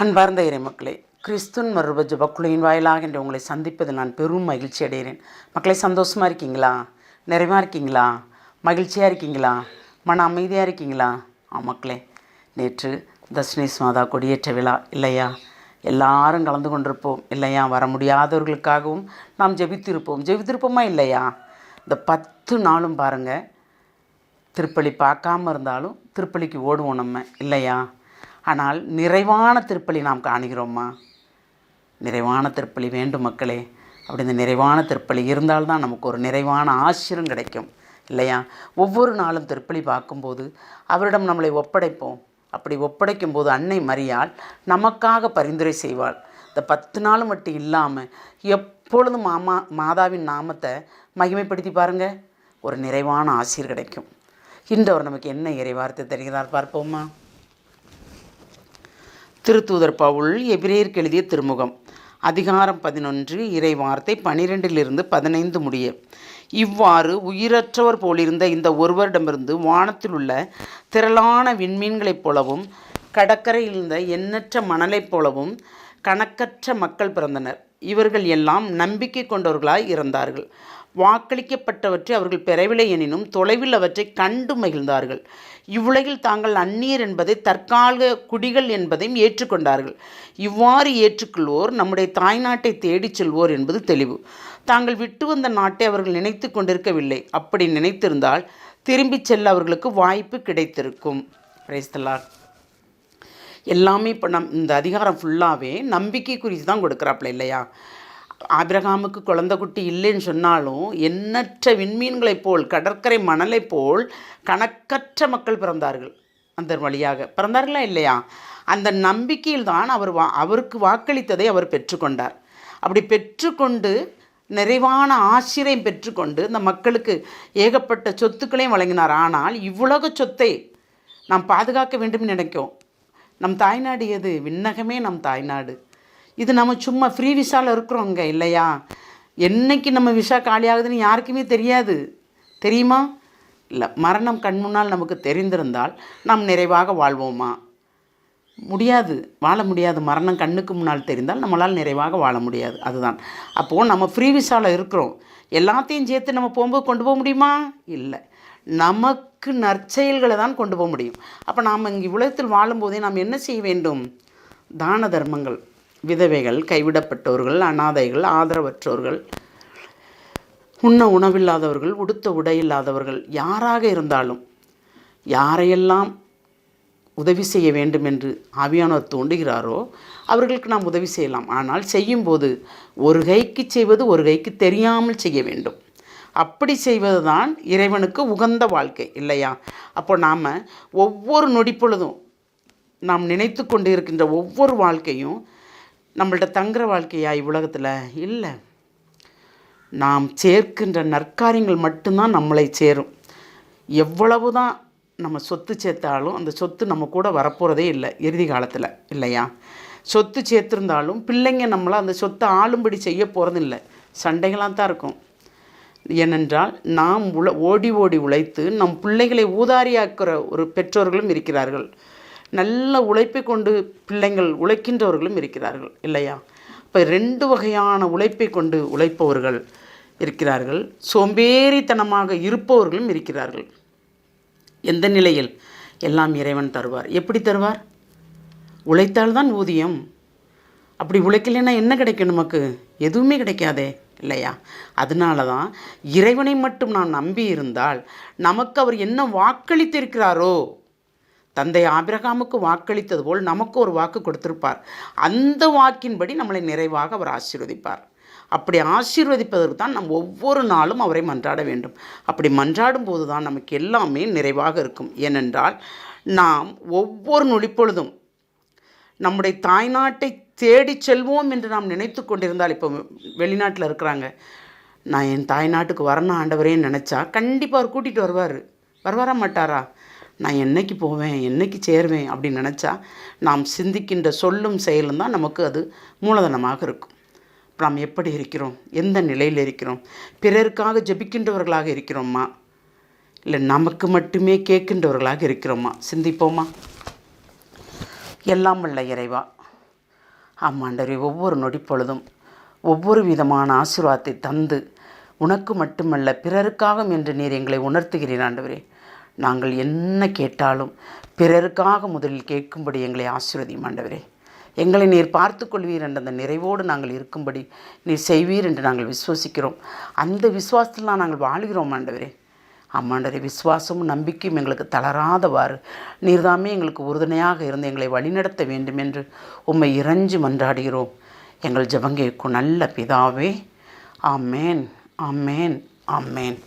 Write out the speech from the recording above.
அன்பார்ந்த இறைமக்களே, கிறிஸ்துவின் மறுரூப ஜெபக்குழுவின் வாயிலாக இன்று உங்களை சந்திப்பதில் நான் பெரும் மகிழ்ச்சி அடைகிறேன். மக்களை, சந்தோஷமாக இருக்கீங்களா? நிறைவாக இருக்கீங்களா? மகிழ்ச்சியாக இருக்கீங்களா? மன அமைதியாக இருக்கீங்களா? மக்களே, நேற்று தர்ஷினேஸ் மாதா கொடியேற்ற விழா இல்லையா? எல்லாரும் கலந்து கொண்டிருப்போம் இல்லையா? வர முடியாதவர்களுக்காகவும் நாம் ஜெபித்திருப்போமா இல்லையா? இந்த 10 நாளும் பாருங்கள், திருப்பலி பார்க்காம இருந்தாலும் திருப்பலிக்கு ஓடுவோம் நம்ம இல்லையா? ஆனால் நிறைவான திருப்பலி நாம் காணுகிறோமா? நிறைவான திருப்பலி வேண்டும் மக்களே. அப்படி இந்த நிறைவான திருப்பலி இருந்தால்தான் நமக்கு ஒரு நிறைவான ஆசீர்வாதம் கிடைக்கும் இல்லையா? ஒவ்வொரு நாளும் திருப்பலி பார்க்கும்போது அவரிடம் நம்மளை ஒப்படைப்போம். அப்படி ஒப்படைக்கும் போது அன்னை மரியாள் நமக்காக பரிந்துரை செய்வாள். இந்த 10 நாள் மட்டும் இல்லாமல் எப்பொழுதும் மாதாவின் நாமத்தை மகிமைப்படுத்தி பாருங்கள், ஒரு நிறைவான ஆசீர் கிடைக்கும். இன்று அவர் நமக்கு என்ன இறைவார்த்தை தருகிறார் பார்ப்போமா? திருத்தூதர் பவுல் எபிரேயருக்கு எழுதிய திருமுகம், அதிகாரம் 11, இறை வார்த்தை 12 15 முடிய. இவ்வாறு உயிரற்றவர் போலிருந்த இந்த ஒருவரிடமிருந்து வானத்தில் உள்ள திரளான விண்மீன்களைப் போலவும் கடற்கரையில் இருந்த எண்ணற்ற மணலைப் போலவும் கணக்கற்ற மக்கள் பிறந்தனர். இவர்கள் எல்லாம் நம்பிக்கை கொண்டவர்களாய் இருந்தார்கள். வாக்களிக்கப்பட்டவற்றை அவர்கள் பெறவில்லை எனினும் தொலைவில் அவற்றை கண்டு மகிழ்ந்தார்கள். இவ்வுலகில் தாங்கள் அந்நியர் என்பதை தற்கால குடிகள் என்பதையும் ஏற்றுக்கொண்டார்கள். இவ்வாறு ஏற்றுக்கொள்வோர் நம்முடைய தாய்நாட்டை தேடிச் செல்வோர் என்பது தெளிவு. தாங்கள் விட்டு வந்த நாட்டை அவர்கள் நினைத்து கொண்டிருக்கவில்லை. அப்படி நினைத்திருந்தால் திரும்பிச் செல்ல அவர்களுக்கு வாய்ப்பு கிடைத்திருக்கும். Praise the Lord. எல்லாமே இப்போ இந்த அதிகாரம் ஃபுல்லாகவே நம்பிக்கை குறித்து தான் கொடுக்குறாப்புல இல்லையா? ஆபிரகாமுக்கு குழந்தை குட்டி இல்லைன்னு சொன்னாலும் எண்ணற்ற விண்மீன்களைப் போல் கடற்கரை மணலைப் போல் கணக்கற்ற மக்கள் பிறந்தார்கள். அந்த வழியாக பிறந்தார்களா இல்லையா? அந்த நம்பிக்கையில் தான் அவருக்கு வாக்களித்ததை அவர் பெற்றுக்கொண்டார். அப்படி பெற்றுக்கொண்டு நிறைவான ஆசிரியம் பெற்றுக்கொண்டு இந்த மக்களுக்கு ஏகப்பட்ட சொத்துக்களையும் வழங்கினார். ஆனால் இவ்வுலக சொத்தை நாம் பாதுகாக்க வேண்டும் நினைக்கும். நம் தாய்நாடு எது? விண்ணகமே நம் தாய்நாடு. இது நம்ம சும்மா ஃப்ரீ விசாவில் இருக்கிறோங்க இல்லையா? என்றைக்கு நம்ம விசா காலியாகுதுன்னு யாருக்குமே தெரியாது, தெரியுமா? இல்லை, மரணம் கண் முன்னால் நமக்கு தெரிந்திருந்தால் நாம் நிறைவாக வாழ்வோமா? முடியாது, வாழ முடியாது. மரணம் கண்ணுக்கு முன்னால் தெரிந்தால் நம்மளால் நிறைவாக வாழ முடியாது. அதுதான். அப்போது நம்ம ஃப்ரீ விசாவில் இருக்கிறோம். எல்லாத்தையும் சேர்த்து நம்ம போகும்போது கொண்டு போக முடியுமா? இல்லை, நமக்கு நற்செயல்களை தான் கொண்டு போக முடியும். அப்போ நாம் இங்கே உலகத்தில் வாழும்போதே நாம் என்ன செய்ய வேண்டும்? தான தர்மங்கள், விதவைகள், கைவிடப்பட்டவர்கள், அனாதைகள், ஆதரவற்றோர்கள், உண்ண உணவில்லாதவர்கள், உடுத்த உடையில்லாதவர்கள், யாராக இருந்தாலும் யாரையெல்லாம் உதவி செய்ய வேண்டும் என்று ஆவியானவர் தோன்றுகிறாரோ அவர்களுக்கு நாம் உதவி செய்யலாம். ஆனால் செய்யும்போது ஒரு கைக்கு செய்வது ஒரு கைக்கு தெரியாமல் செய்ய வேண்டும். அப்படி செய்வது தான் இறைவனுக்கு உகந்த வாழ்க்கை இல்லையா? அப்போ நாம் ஒவ்வொரு நொடிப்பொழுதும் நாம் நினைத்து கொண்டு இருக்கின்ற ஒவ்வொரு வாழ்க்கையும் நம்மள்ட்ட தங்குற வாழ்க்கையா இவ்வுலகத்தில்? இல்லை, நாம் சேர்க்கின்ற நற்காரியங்கள் மட்டும்தான் நம்மளை சேரும். எவ்வளவு தான் நம்ம சொத்து சேர்த்தாலும் அந்த சொத்து நம்ம கூட வரப்போகிறதே இல்லை இறுதி காலத்தில் இல்லையா? சொத்து சேர்த்துருந்தாலும் பிள்ளைங்க நம்மளை அந்த சொத்தை ஆளும்படி செய்ய போகிறதில்லை, சண்டைகளாக தான் இருக்கும். ஏனென்றால் நாம் ஓடி ஓடி உழைத்து நம் பிள்ளைகளை ஊதாரியாக்குற ஒரு பெற்றோர்களும் இருக்கிறார்கள். நல்ல உழைப்பை கொண்டு பிள்ளைங்கள் உழைக்கின்றவர்களும் இருக்கிறார்கள் இல்லையா? இப்போ 2 வகையான உழைப்பை கொண்டு உழைப்பவர்கள் இருக்கிறார்கள். சோம்பேறித்தனமாக இருப்பவர்களும் இருக்கிறார்கள். எந்த நிலையில்? எல்லாம் இறைவன் தருவார். எப்படி தருவார்? உழைத்தால்தான் ஊதியம். அப்படி உழைக்கலைன்னா என்ன கிடைக்கும் நமக்கு? எதுவுமே கிடைக்காதே இல்லையா? அதனால தான் இறைவனை மட்டும் நாம் நம்பி இருந்தால் நமக்கு அவர் என்ன வாக்களித்திருக்கிறாரோ, தந்தை ஆபிரகாமுக்கு வாக்களித்தது போல் நமக்கு ஒரு வாக்கு கொடுத்திருப்பார். அந்த வாக்கின்படி நம்மளை நிறைவாக அவர் ஆசீர்வதிப்பார். அப்படி ஆசீர்வதிப்பதற்கு தான் நாம் ஒவ்வொரு நாளும் அவரை மன்றாட வேண்டும். அப்படி மன்றாடும் போது தான் நமக்கு எல்லாமே நிறைவாக இருக்கும். ஏனென்றால் நாம் ஒவ்வொரு நொடிப்பொழுதும் நம்முடைய தாய்நாட்டை தேடி செல்வோம் என்று நாம் நினைத்து கொண்டிருந்தால், இப்போ வெளிநாட்டில் இருக்கிறாங்க, நான் என் தாய்நாட்டுக்கு வரணும் ஆண்டவரேன்னு நினச்சா கண்டிப்பாக அவர் கூட்டிகிட்டு வருவாரா மாட்டாரா? நான் என்னைக்கு போவேன், என்னைக்கு சேருவேன் அப்படின்னு நினச்சா நாம் சிந்திக்கின்ற சொல்லும் செயலும் தான் நமக்கு அது மூலதனமாக இருக்கும். நாம் எப்படி இருக்கிறோம்? எந்த நிலையில் இருக்கிறோம்? பிறருக்காக ஜெபிக்கின்றவர்களாக இருக்கிறோமா? இல்லை நமக்கு மட்டுமே கேட்கின்றவர்களாக இருக்கிறோமா? சிந்திப்போமா? எல்லாம் வல்ல இறைவா, ஆமாண்டவரே, ஒவ்வொரு நொடிப்பொழுதும் ஒவ்வொரு விதமான ஆசீர்வாதத்தை தந்து உனக்கு மட்டுமல்ல பிறருக்காகவும் என்று நீர் எங்களை உணர்த்துகிறீர் ஆண்டவரே. நாங்கள் என்ன கேட்டாலும் பிறருக்காக முதலில் கேட்கும்படி எங்களை ஆசீர்வதியும் ஆண்டவரே. எங்களை நீர் பார்த்து கொள்வீர் என்ற அந்த நிறைவோடு நாங்கள் இருக்கும்படி நீர் செய்வீர் என்று நாங்கள் விசுவசிக்கிறோம். அந்த விசுவாசத்தில் நாங்கள் வாழ்கிறோம் ஆண்டவரே. ஆமாண்டவரே, விசுவாசமும் நம்பிக்கையும் எங்களுக்கு தளராதவாறு நீர்தாமே எங்களுக்கு உறுதுணையாக இருந்து எங்களை வழிநடத்த வேண்டும் என்று உம்மை இறைஞ்சி மன்றாடுகிறோம். எங்கள் ஜெபம் கேட்கும் நல்ல பிதாவே. ஆமேன், ஆமேன், ஆமேன்.